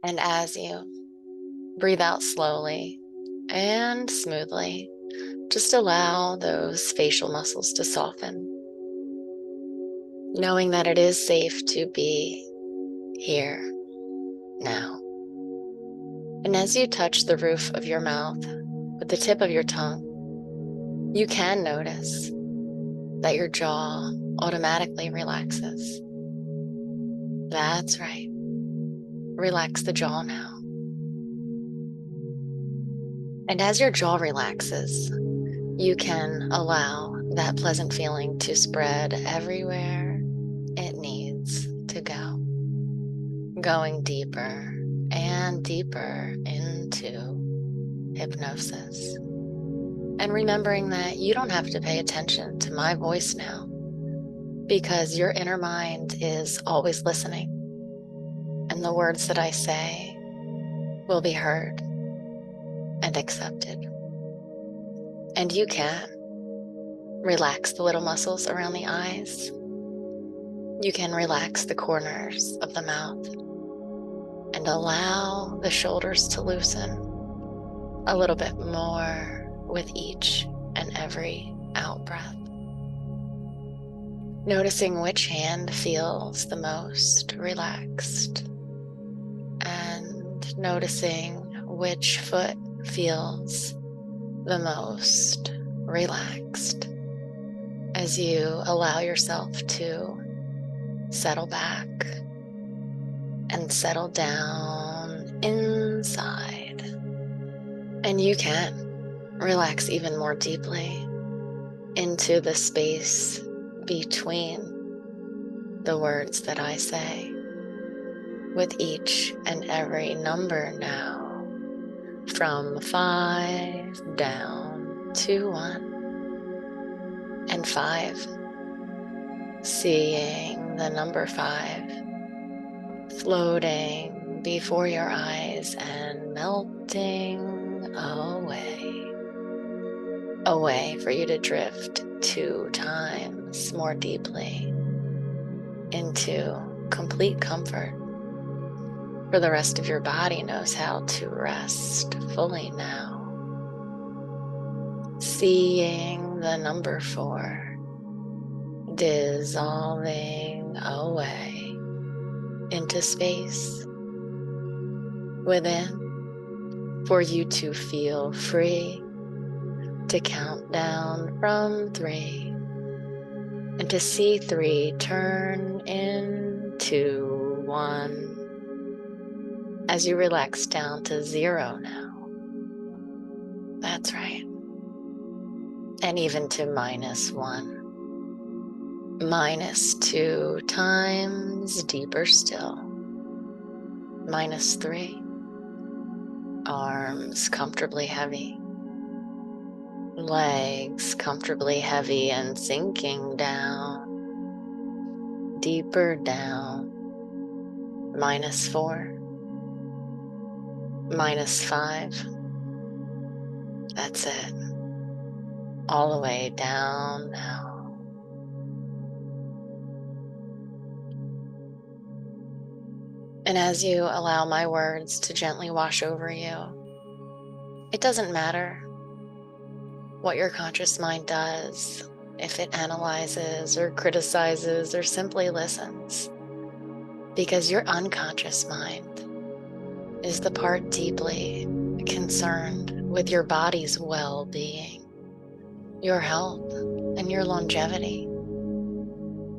And as you breathe out slowly and smoothly, just allow those facial muscles to soften, knowing that it is safe to be here now. And as you touch the roof of your mouth with the tip of your tongue, you can notice that your jaw automatically relaxes. That's right. Relax the jaw now. And as your jaw relaxes, you can allow that pleasant feeling to spread everywhere it needs to go, going deeper and deeper into hypnosis. And remembering that you don't have to pay attention to my voice now, because your inner mind is always listening, and the words that I say will be heard and accepted. And you can relax the little muscles around the eyes. You can relax the corners of the mouth and allow the shoulders to loosen a little bit more with each and every out breath. Noticing which hand feels the most relaxed, and noticing which foot feels the most relaxed as you allow yourself to settle back and settle down inside. And you can relax even more deeply into the space between the words that I say, with each and every number now, from 5 down to 1, and 5, seeing the number 5 floating before your eyes and melting away for you to drift 2 times more deeply into complete comfort. For the rest of your body knows how to rest fully now. Seeing the number 4 dissolving away into space within, for you to feel free to count down from 3 and to see 3 turn into 1 as you relax down to 0 now. That's right. And even to -1. -2 times deeper still. -3. Arms comfortably heavy. Legs comfortably heavy and sinking down. Deeper down. -4. -5. That's it. All the way down now. And as you allow my words to gently wash over you, it doesn't matter what your conscious mind does, if it analyzes or criticizes or simply listens, because your unconscious mind is the part deeply concerned with your body's well-being, your health, and your longevity.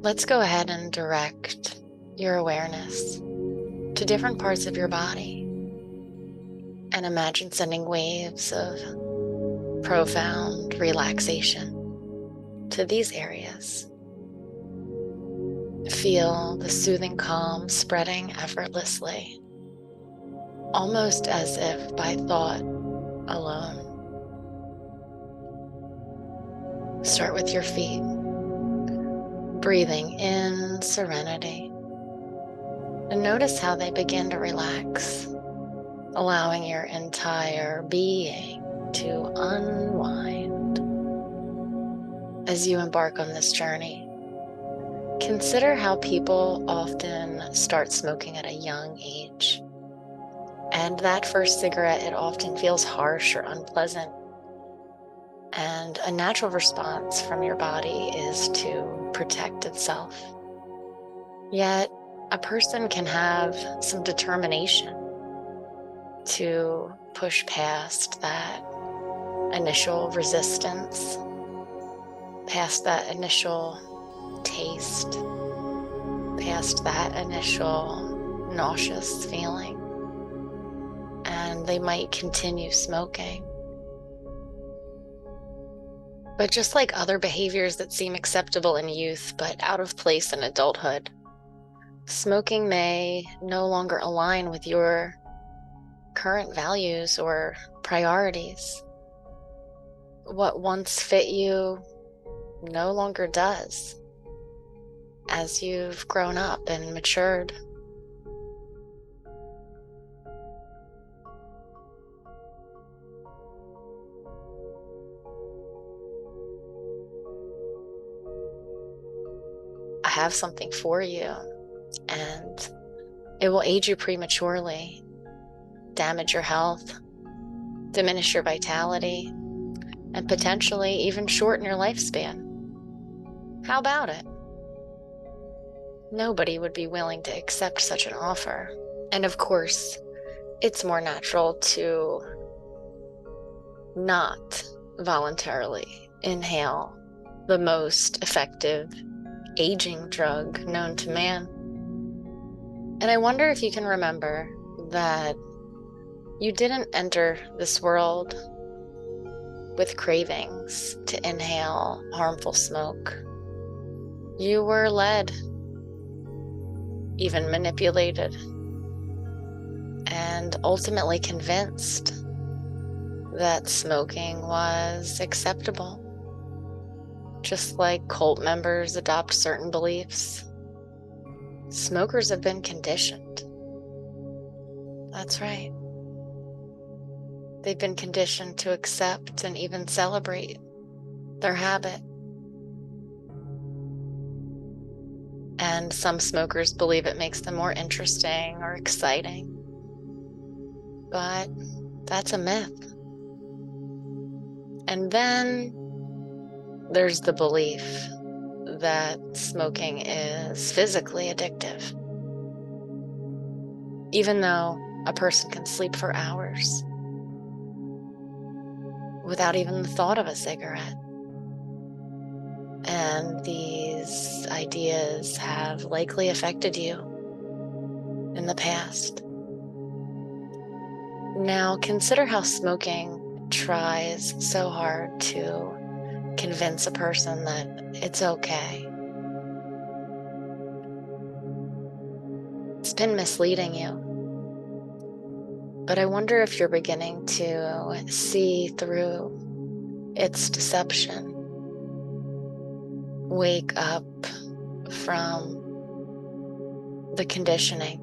Let's go ahead and direct your awareness to different parts of your body and imagine sending waves of profound relaxation to these areas. Feel the soothing calm spreading effortlessly, almost as if by thought alone. Start with your feet, breathing in serenity, and notice how they begin to relax, allowing your entire being to unwind. As you embark on this journey, consider how people often start smoking at a young age, And that first cigarette, it often feels harsh or unpleasant. And a natural response from your body is to protect itself. Yet, a person can have some determination to push past that initial resistance, past that initial taste, past that initial nauseous feeling, and they might continue smoking. But just like other behaviors that seem acceptable in youth but out of place in adulthood, smoking may no longer align with your current values or priorities. What once fit you no longer does as you've grown up and matured. I have something for you, and it will age you prematurely, damage your health, diminish your vitality, and potentially even shorten your lifespan. How about it? Nobody would be willing to accept such an offer. And of course, it's more natural to not voluntarily inhale the most effective aging drug known to man. And I wonder if you can remember that you didn't enter this world with cravings to inhale harmful smoke. You were led, even manipulated, and ultimately convinced that smoking was acceptable. Just like cult members adopt certain beliefs, smokers have been conditioned. That's right. They've been conditioned to accept and even celebrate their habit. And some smokers believe it makes them more interesting or exciting. But that's a myth. And then there's the belief that smoking is physically addictive. Even though a person can sleep for hours without even the thought of a cigarette. And these ideas have likely affected you in the past. Now consider how smoking tries so hard to convince a person that it's okay. It's been misleading you. But I wonder if you're beginning to see through its deception. Wake up from the conditioning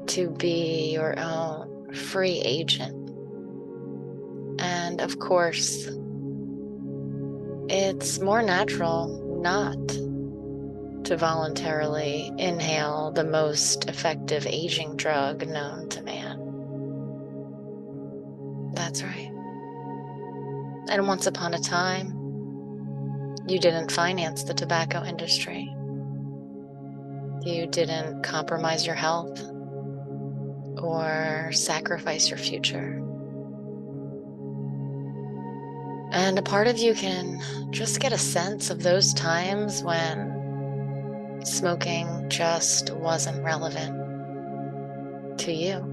to be your own free agent. And of course, it's more natural not to voluntarily inhale the most effective aging drug known to man. That's right. And once upon a time, you didn't finance the tobacco industry. You didn't compromise your health or sacrifice your future. And a part of you can just get a sense of those times when smoking just wasn't relevant to you.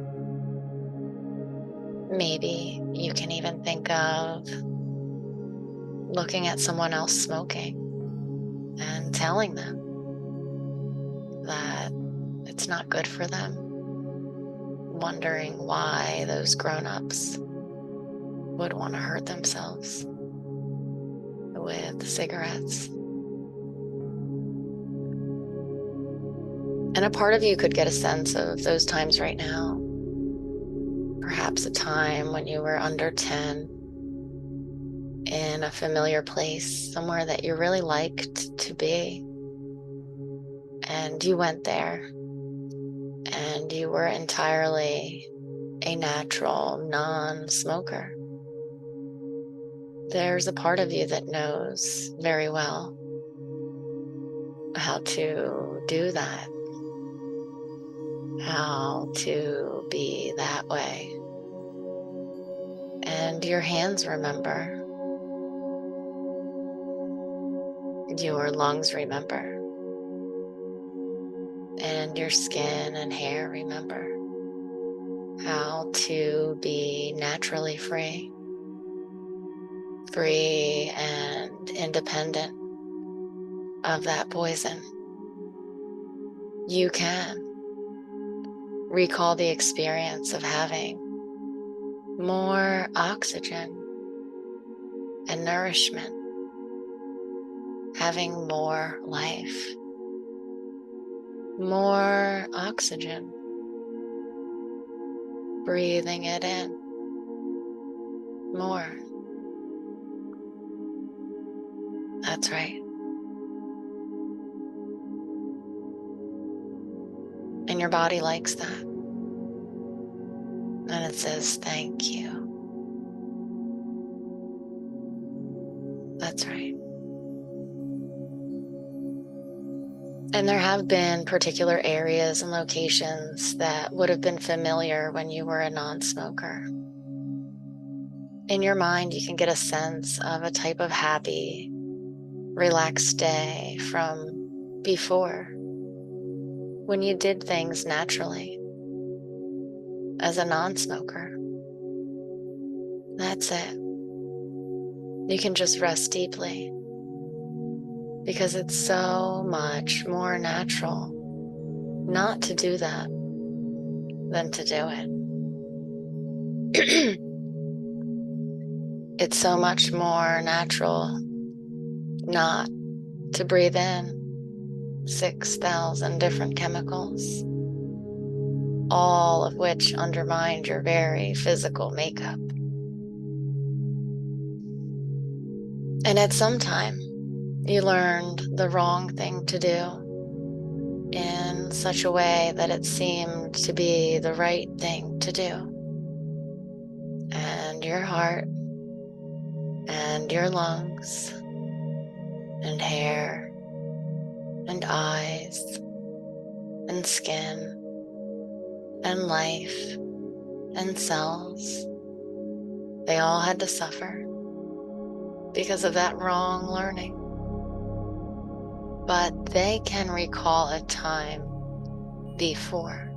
Maybe you can even think of looking at someone else smoking and telling them that it's not good for them, wondering why those grown-ups would want to hurt themselves with cigarettes. And a part of you could get a sense of those times right now. Perhaps a time when you were under 10 in a familiar place, somewhere that you really liked to be. And you went there and you were entirely a natural non-smoker, there's a part of you that knows very well how to do that, how to be that way. And your hands remember, your lungs remember, and your skin and hair remember how to be naturally free, free and independent of that poison. You can recall the experience of having more oxygen and nourishment, having more life, more oxygen, breathing it in, more. That's right. And your body likes that. And it says, thank you. That's right. And there have been particular areas and locations that would have been familiar when you were a non-smoker. In your mind, you can get a sense of a type of happy, relaxed day from before, when you did things naturally as a non-smoker. That's it. You can just rest deeply because it's so much more natural not to do that than to do it. It's so much more natural not to breathe in 6,000 different chemicals, all of which undermine your very physical makeup. And at some time, you learned the wrong thing to do in such a way that it seemed to be the right thing to do. And your heart and your lungs and hair and eyes and skin and life and cells, they all had to suffer because of that wrong learning. But they can recall a time before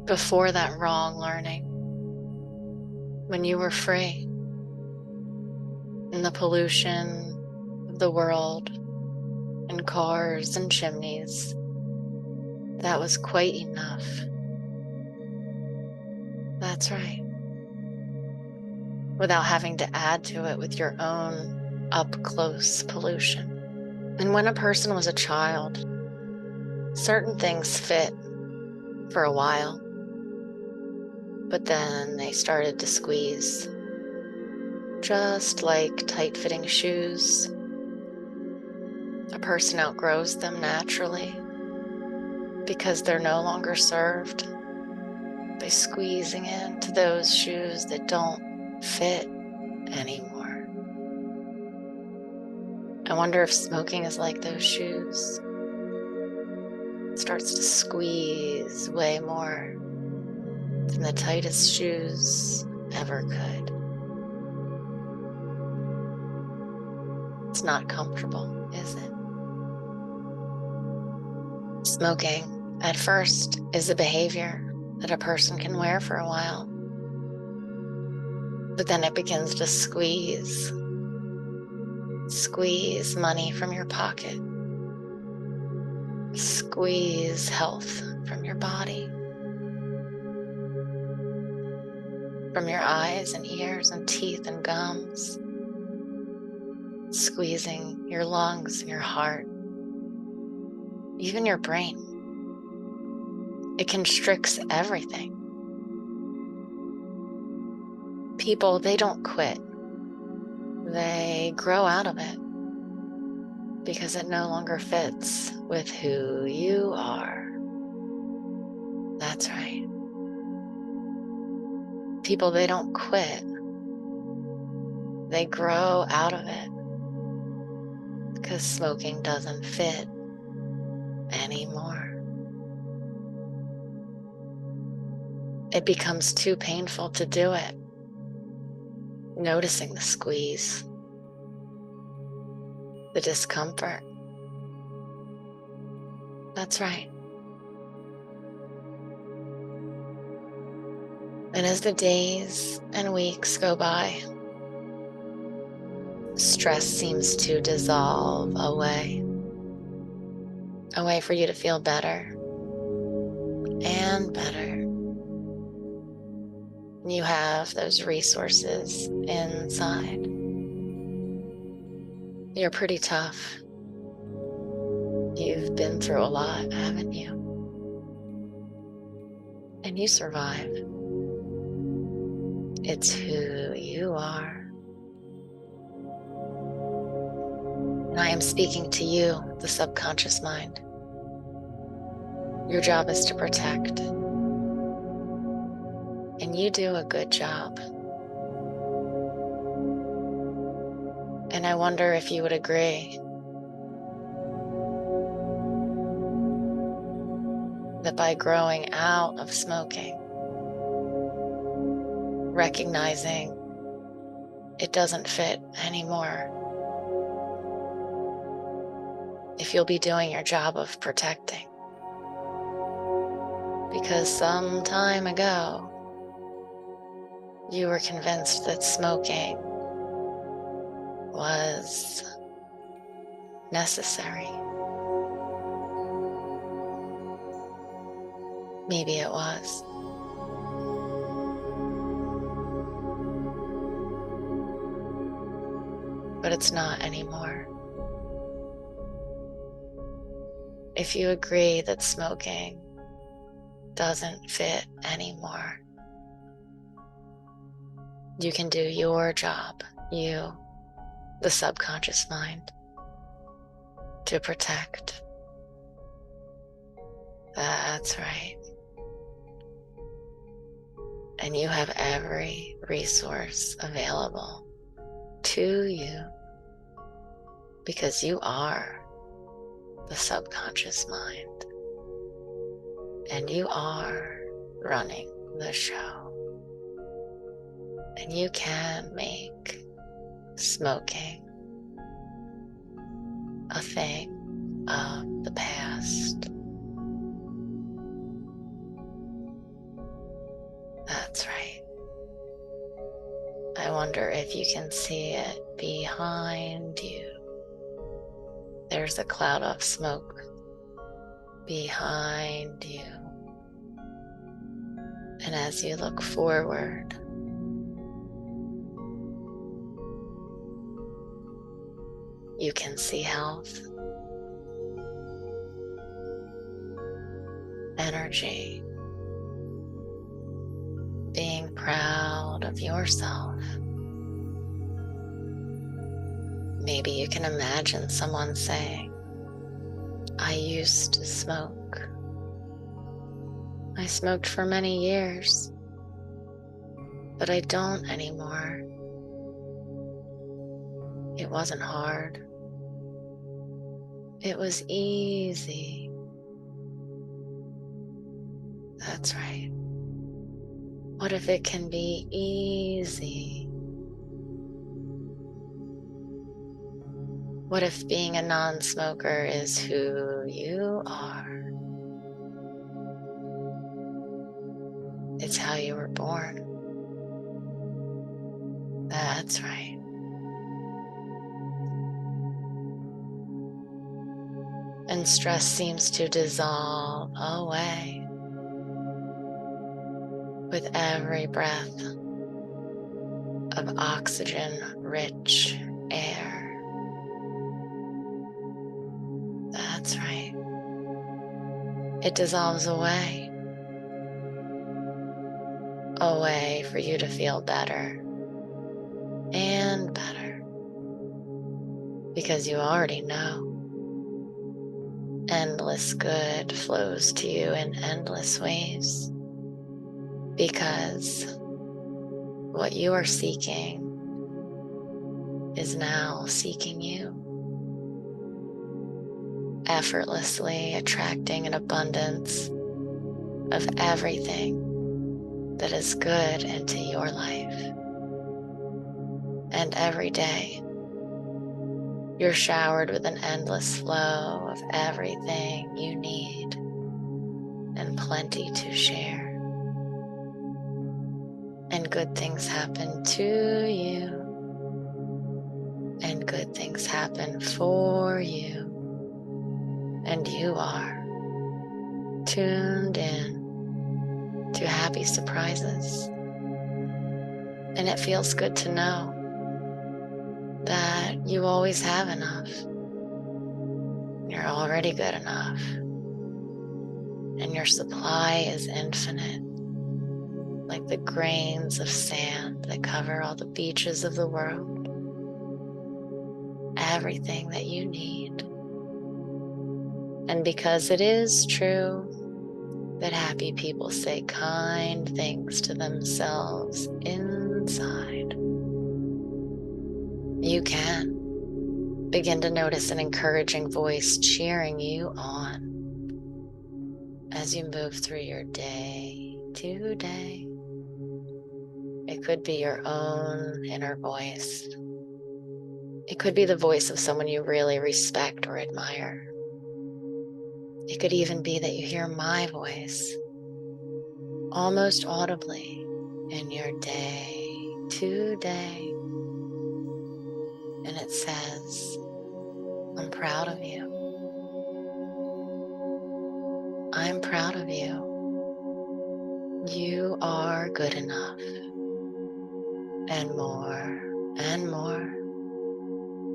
that wrong learning, when you were free in the pollution of the world and cars and chimneys. That was quite enough. That's right. Without having to add to it with your own up-close pollution. And when a person was a child, certain things fit for a while, but then they started to squeeze. Just like tight-fitting shoes, a person outgrows them naturally because they're no longer served by squeezing into those shoes that don't fit anymore. I wonder if smoking is like those shoes. It starts to squeeze way more than the tightest shoes ever could. It's not comfortable, is it? Smoking, at first, is a behavior that a person can wear for a while. But then it begins to squeeze money from your pocket, squeeze health from your body, from your eyes and ears and teeth and gums, squeezing your lungs and your heart, even your brain. It constricts everything. People, they don't quit. They grow out of it because it no longer fits with who you are. That's right. People, they don't quit. They grow out of it because smoking doesn't fit anymore. It becomes too painful to do it. Noticing the squeeze, the discomfort. That's right. And as the days and weeks go by, stress seems to dissolve away. A way for you to feel better and better. You have those resources inside. You're pretty tough. You've been through a lot, haven't you? And you survive. It's who you are. And I am speaking to you, the subconscious mind. Your job is to protect. And you do a good job. And I wonder if you would agree that by growing out of smoking, recognizing it doesn't fit anymore, if you'll be doing your job of protecting. Because some time ago, you were convinced that smoking was necessary. Maybe it was. But it's not anymore. If you agree that smoking doesn't fit anymore, you can do your job, you, the subconscious mind, to protect. That's right. And you have every resource available to you because you are the subconscious mind and you are running the show. And you can make smoking a thing of the past. That's right. I wonder if you can see it behind you. There's a cloud of smoke behind you. And as you look forward, you can see health, energy, being proud of yourself. Maybe you can imagine someone saying, I used to smoke. I smoked for many years, but I don't anymore. It wasn't hard. It was easy. That's right. What if it can be easy? What if being a non-smoker is who you are? It's how you were born. That's right. And stress seems to dissolve away with every breath of oxygen-rich air. That's right. It dissolves away. A way for you to feel better and better because you already know endless good flows to you in endless ways because What you are seeking is now seeking you, effortlessly attracting an abundance of everything that is good into your life. And every day, you're showered with an endless flow of everything you need and plenty to share. And good things happen to you, and good things happen for you. And you are tuned in to happy surprises. And it feels good to know that you always have enough. You're already good enough. And your supply is infinite, like the grains of sand that cover all the beaches of the world. Everything that you need. And because it is true that happy people say kind things to themselves inside, you can begin to notice an encouraging voice cheering you on as you move through your day to day. It could be your own inner voice. It could be the voice of someone you really respect or admire. It could even be that you hear my voice almost audibly in your day to day. And it says, I'm proud of you. I'm proud of you. You are good enough. And more and more,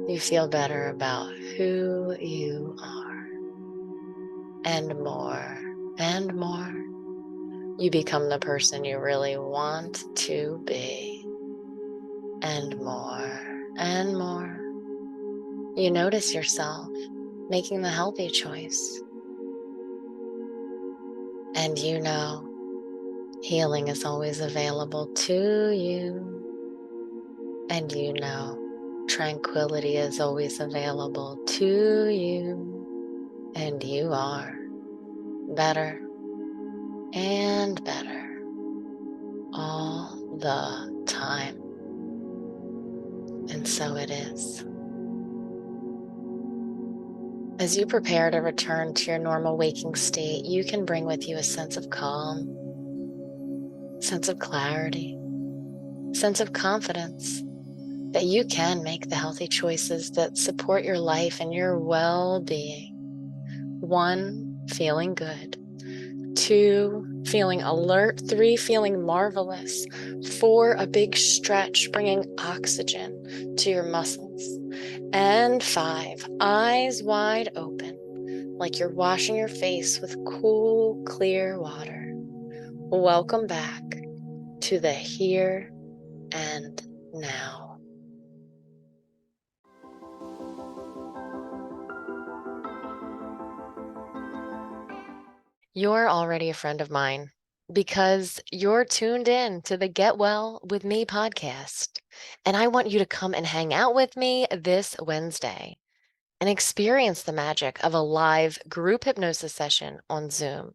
you feel better about who you are. And more, you become the person you really want to be. And more, you notice yourself making the healthy choice. And you know, healing is always available to you. And you know, tranquility is always available to you. And you are better and better all the time. And so it is. As you prepare to return to your normal waking state, you can bring with you a sense of calm, sense of clarity, sense of confidence that you can make the healthy choices that support your life and your well-being. 1, feeling good. 2, feeling alert. 3, feeling marvelous. 4, a big stretch, bringing oxygen to your muscles. And 5, eyes wide open, like you're washing your face with cool, clear water. Welcome back to the here and now. You're already a friend of mine because you're tuned in to the Get Well with Me podcast. And I want you to come and hang out with me this Wednesday and experience the magic of a live group hypnosis session on Zoom.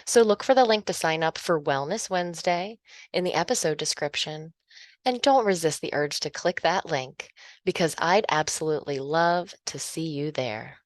So look for the link to sign up for Wellness Wednesday in the episode description. And don't resist the urge to click that link because I'd absolutely love to see you there.